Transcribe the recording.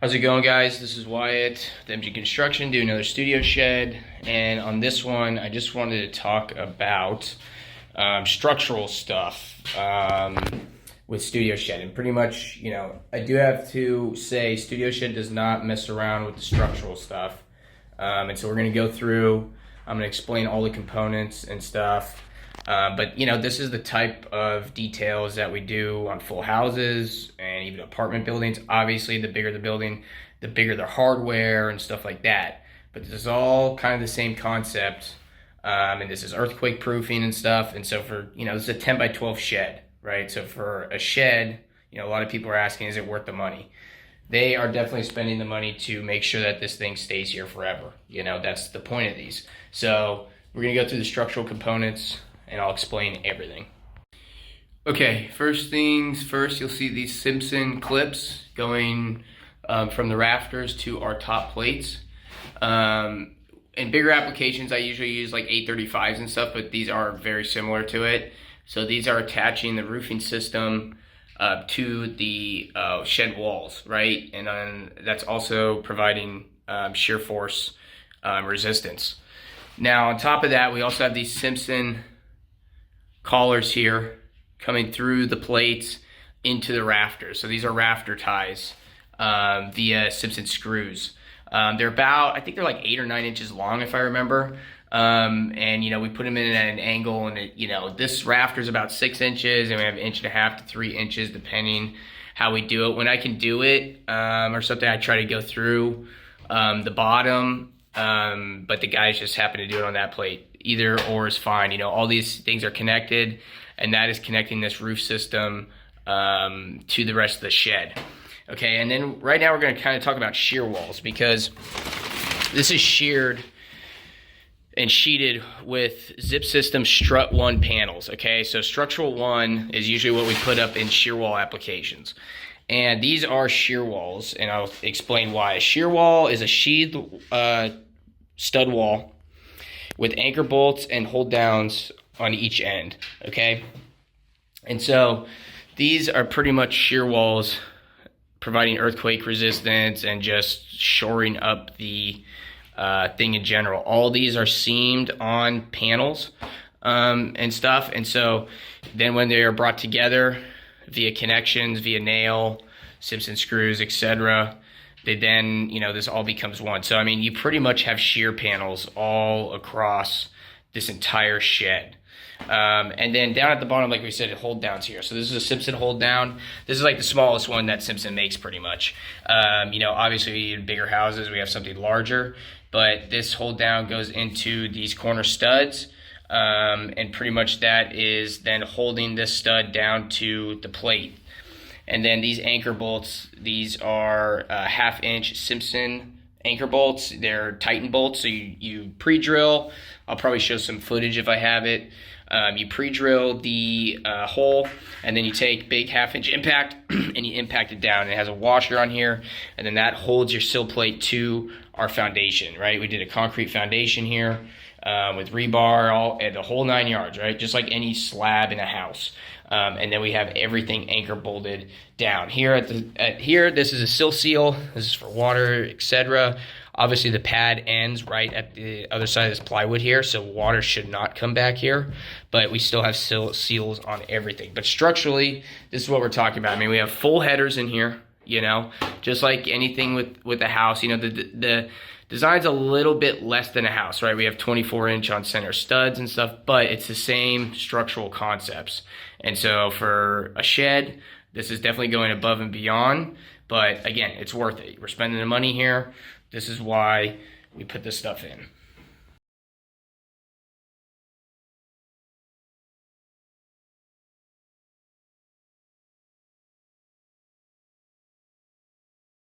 How's it going, guys? This is Wyatt with Emge Construction, doing another studio shed. And on this one, I just wanted to talk about structural stuff with studio shed. And pretty much, I do have to say studio shed does not mess around with the structural stuff. And so we're going to go through, I'm going to explain all the components and stuff. But this is the type of details that we do on full houses and even apartment buildings. Obviously, the bigger the building, the bigger the hardware and stuff like that. But this is all kind of the same concept. And this is earthquake proofing and stuff. And so for, this is a 10 by 12 shed, right? So for a shed, a lot of people are asking, is it worth the money? They are definitely spending the money to make sure that this thing stays here forever. That's the point of these. So we're going to go through the structural components, and I'll explain everything. Okay, first things first, you'll see these Simpson clips going from the rafters to our top plates. In bigger applications, I usually use like 835s and stuff, but these are very similar to it. So these are attaching the roofing system to the shed walls, right? And then that's also providing shear force resistance. Now, on top of that, we also have these Simpson collars here coming through the plates into the rafters. So these are rafter ties via Simpson screws. They're about, I think they're like 8 or 9 inches long, if I remember. And we put them in at an angle, and this rafter is about 6 inches, and we have 1.5 to 3 inches depending how we do it. When I can do it or something, I try to go through the bottom, but the guys just happen to do it on that plate. Either or is fine. All these things are connected, and that is connecting this roof system to the rest of the shed. Okay, and then right now we're going to kind of talk about shear walls, because this is sheared and sheeted with Zip System Strut 1 panels. Okay, so Structural 1 is usually what we put up in shear wall applications. And these are shear walls, and I'll explain why. A shear wall is a sheathed stud wall with anchor bolts and hold downs on each end, okay? And so these are pretty much shear walls providing earthquake resistance and just shoring up the thing in general. All these are seamed on panels and stuff. And so then when they are brought together via connections, via nail, Simpson screws, etc., they then, this all becomes one. So, you pretty much have shear panels all across this entire shed. And then down at the bottom, like we said, hold downs here. So this is a Simpson hold down. This is like the smallest one that Simpson makes pretty much. Obviously in bigger houses, we have something larger, but this hold down goes into these corner studs. And pretty much that is then holding this stud down to the plate. And then these anchor bolts, these are 1/2 inch Simpson anchor bolts. They're Titan bolts, so you pre-drill. I'll probably show some footage if I have it. You pre-drill the hole, and then you take big 1/2 inch impact and you impact it down. It has a washer on here, and then that holds your sill plate to our foundation, right? We did a concrete foundation here with rebar, and the whole 9 yards, right? Just like any slab in a house. And then we have everything anchor bolted down. Here here, this is a sill seal. This is for water, etc. Obviously, the pad ends right at the other side of this plywood here, so water should not come back here. But we still have seals on everything. But structurally, this is what we're talking about. We have full headers in here, just like anything with a house. The design's a little bit less than a house, right? We have 24-inch on center studs and stuff, but it's the same structural concepts. And so for a shed, this is definitely going above and beyond, but again, it's worth it. We're spending the money here. This is why we put this stuff in.